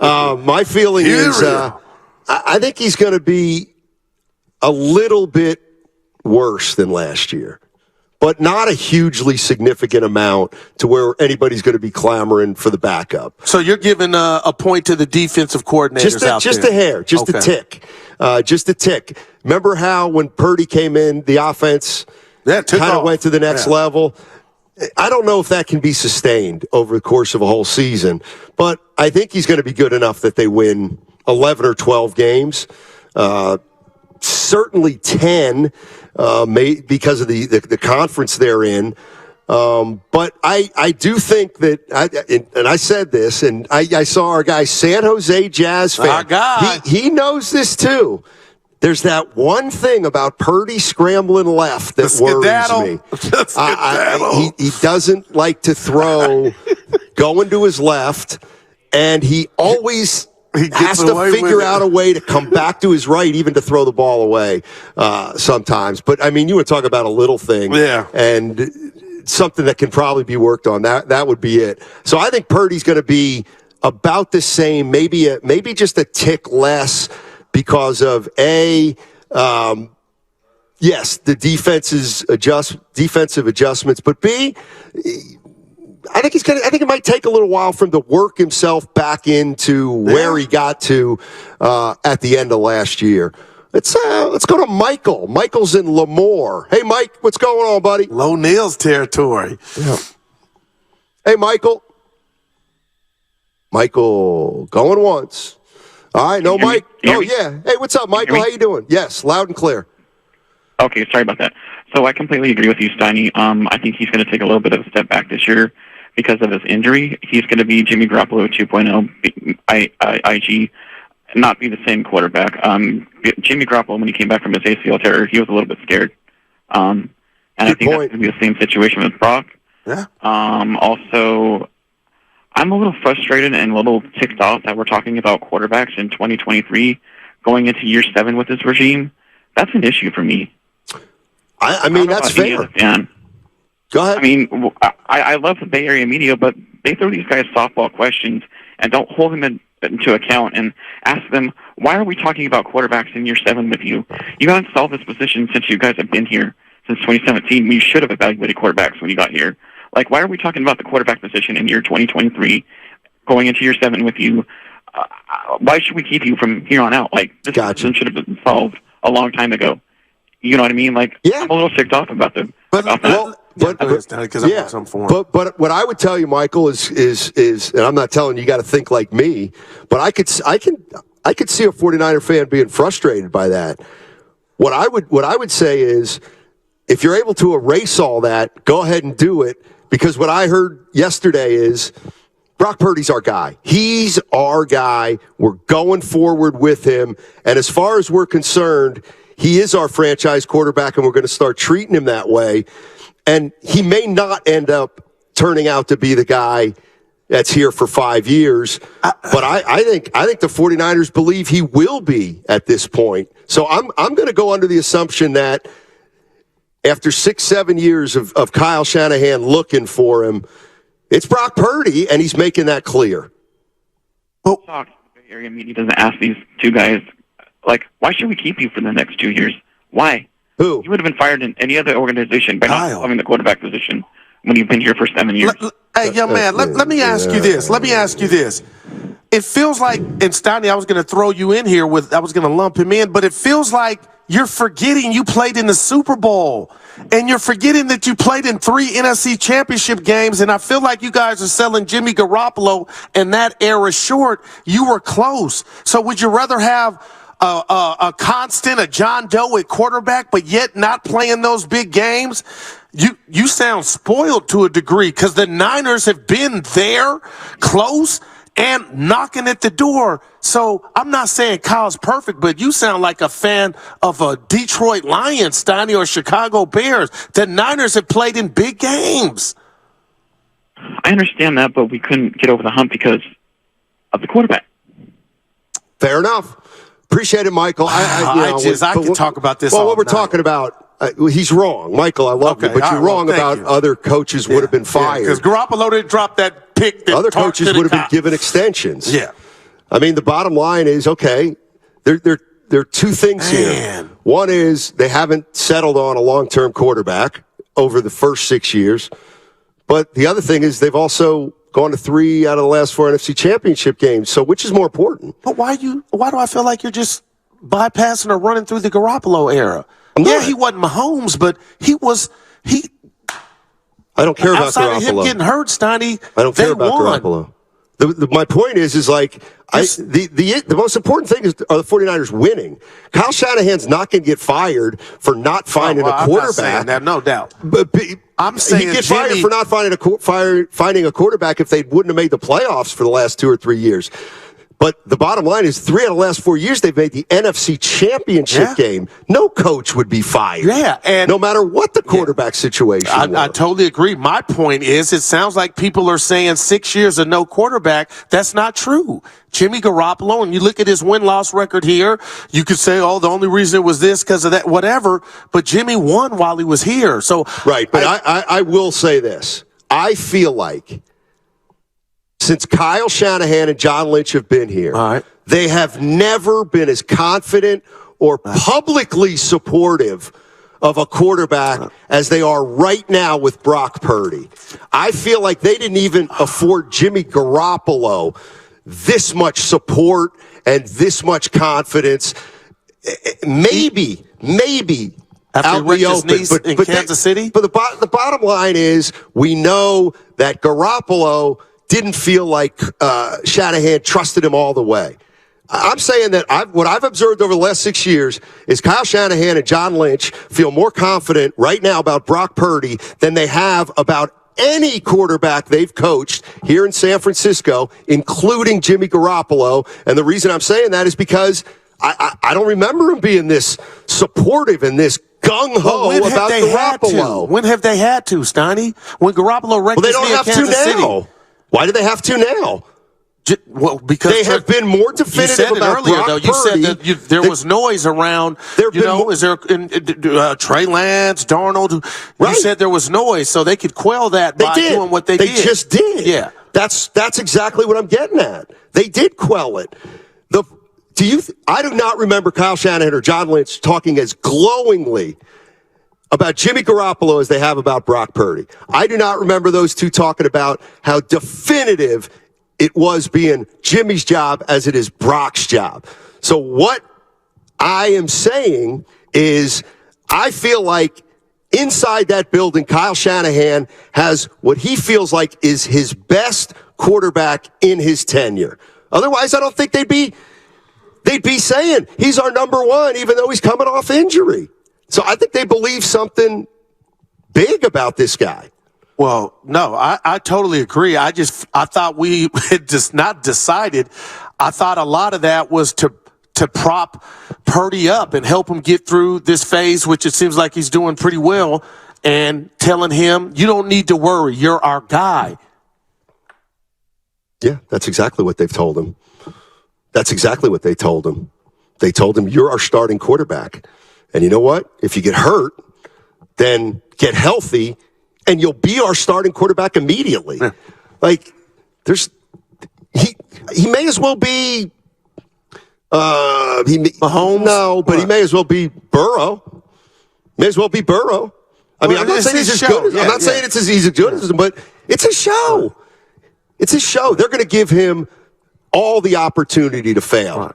My feeling is I think he's going to be a little bit worse than last year, but not a hugely significant amount to where anybody's going to be clamoring for the backup. So you're giving a point to the defensive coordinators out there? Just a hair, just a tick. Just a tick. Remember how when Purdy came in, the offense kind of went to the next level? I don't know if that can be sustained over the course of a whole season, but I think he's going to be good enough that they win 11 or 12 games. Certainly 10 because of the conference they're in. But I do think that, and I said this, and I saw our guy, San Jose Jazz fan. Our guy. He knows this too. There's that one thing about Purdy scrambling left that worries me. He doesn't like to throw going to his left, and he always has to figure out a way to come back to his right, even to throw the ball away sometimes. But, I mean, you would talk about a little thing. Yeah. And something that can probably be worked on. That would be it. So I think Purdy's going to be about the same, maybe just a tick less because of yes, the defensive adjustments, but B, I think it might take a little while for him to work himself back into where he got to at the end of last year. Let's go to Michael. Michael's in Lemoore. Hey, Mike, what's going on, buddy? Low Neal's territory. Yeah. Hey, Michael. Michael, going once. All right, no, Mike. Oh, yeah. Hey, what's up, Michael? How you doing? Yes, loud and clear. Okay, sorry about that. So I completely agree with you, Steiny. I think he's going to take a little bit of a step back this year because of his injury. He's going to be Jimmy Garoppolo 2.0 IG, not be the same quarterback. Jimmy Garoppolo, when he came back from his ACL tear, he was a little bit scared. And I think that's going to be the same situation with Brock. Yeah. Also, I'm a little frustrated and a little ticked off that we're talking about quarterbacks in 2023 going into year 7 with this regime. That's an issue for me. I mean, that's fair. Go ahead. I mean, I love the Bay Area media, but they throw these guys softball questions and don't hold them into account and ask them, why are we talking about quarterbacks in year 7 with you? You haven't solved this position since you guys have been here since 2017. You should have evaluated quarterbacks when you got here. Like, why are we talking about the quarterback position in year 2023 going into year 7 with you? Why should we keep you from here on out? Like, this position should have been solved a long time ago. You know what I mean? Like, I'm a little ticked off about that. But what I would tell you, Michael, is, and I'm not telling you got to think like me, but I could see a 49er fan being frustrated by that. What I would say is, if you're able to erase all that, go ahead and do it. Because what I heard yesterday is Brock Purdy's our guy. He's our guy. We're going forward with him. And as far as we're concerned, he is our franchise quarterback, and we're going to start treating him that way. And he may not end up turning out to be the guy that's here for 5 years. But I think the 49ers believe he will be at this point. So I'm going to go under the assumption that after 6-7 years of Kyle Shanahan looking for him, it's Brock Purdy, and he's making that clear. The Bay Area media doesn't ask these two guys, like, why should we keep you for the next 2 years? Why? Who? You would have been fired in any other organization by not having the quarterback position when you've been here for 7 years. Hey, young man, let me ask you this. It feels like, and Steiny, I was going to throw you in here I was going to lump him in, but it feels like you're forgetting you played in the Super Bowl, and you're forgetting that you played in 3 NFC championship games, and I feel like you guys are selling Jimmy Garoppolo and that era short. You were close. So would you rather have a constant, a John Doe at quarterback, but yet not playing those big games? You sound spoiled to a degree, because the Niners have been there, close, and knocking at the door. So I'm not saying Kyle's perfect, but you sound like a fan of a Detroit Lions, Steiny, or Chicago Bears. The Niners have played in big games. I understand that, but we couldn't get over the hump because of the quarterback. Fair enough. Appreciate it, Michael. I could talk about this. Well, what we're talking about, he's wrong, Michael. I love you, but you're wrong about other coaches would have been fired because Garoppolo didn't drop that pick. Other coaches would have been given extensions. Yeah. I mean, the bottom line is, okay, there are two things here. One is they haven't settled on a long-term quarterback over the first 6 years. But the other thing is they've also gone to 3 out of the last 4 NFC Championship games. So which is more important? But why do I feel like you're just bypassing or running through the Garoppolo era? Yeah, he wasn't Mahomes, but he. I don't care about outside Garoppolo. of him getting hurt, Steiny. I don't care about Garoppolo. My point is like the most important thing are the 49ers winning. Kyle Shanahan's not going to get fired for not finding a quarterback. I'm not saying that, no doubt. But I'm saying he'd get fired for not finding a quarterback if they wouldn't have made the playoffs for the last 2 or 3 years. But the bottom line is 3 out of the last 4 years they've made the NFC Championship game. No coach would be fired. Yeah, and no matter what the quarterback situation was. I totally agree. My point is, it sounds like people are saying 6 years of no quarterback. That's not true. Jimmy Garoppolo, and you look at his win-loss record here, you could say, oh, the only reason it was this because of that, whatever. But Jimmy won while he was here. So right, but I will say this. I feel like since Kyle Shanahan and John Lynch have been here, they have never been as confident or publicly supportive of a quarterback as they are right now with Brock Purdy. I feel like they didn't even afford Jimmy Garoppolo this much support and this much confidence. Maybe after out in the open, in Kansas City. But the bottom line is we know that Garoppolo didn't feel like Shanahan trusted him all the way. I'm saying that what I've observed over the last 6 years is Kyle Shanahan and John Lynch feel more confident right now about Brock Purdy than they have about any quarterback they've coached here in San Francisco, including Jimmy Garoppolo. And the reason I'm saying that is because I don't remember him being this supportive and this gung-ho about Garoppolo. When have they had to, Steiny? When Garoppolo wrecked they don't have to now. Why do they have to now? Well, because they have been more definitive you said about earlier, Brock though. You Purdy. said that there was noise around. Is there Trey Lance, Darnold? You said there was noise, so they could quell that by doing what they did. They just did. Yeah, that's exactly what I'm getting at. They did quell it. I do not remember Kyle Shanahan or John Lynch talking as glowingly about Jimmy Garoppolo as they have about Brock Purdy. I do not remember those two talking about how definitive it was being Jimmy's job as it is Brock's job. So what I am saying is I feel like inside that building, Kyle Shanahan has what he feels like is his best quarterback in his tenure. Otherwise, I don't think they'd be saying he's our number one, even though he's coming off injury. So I think they believe something big about this guy. Well, no, I totally agree. I thought we had just not decided. I thought a lot of that was to prop Purdy up and help him get through this phase, which it seems like he's doing pretty well, and telling him, you don't need to worry. You're our guy. Yeah, that's exactly what they've told him. That's exactly what they told him. They told him, you're our starting quarterback. And you know what? If you get hurt, then get healthy, and you'll be our starting quarterback immediately. Yeah. Like, he may as well be Mahomes? No, but he may as well be Burrow. May as well be Burrow. I mean, I'm not saying he's as good. I'm not saying he's as good as him, but it's a show. It's a show. They're going to give him all the opportunity to fail.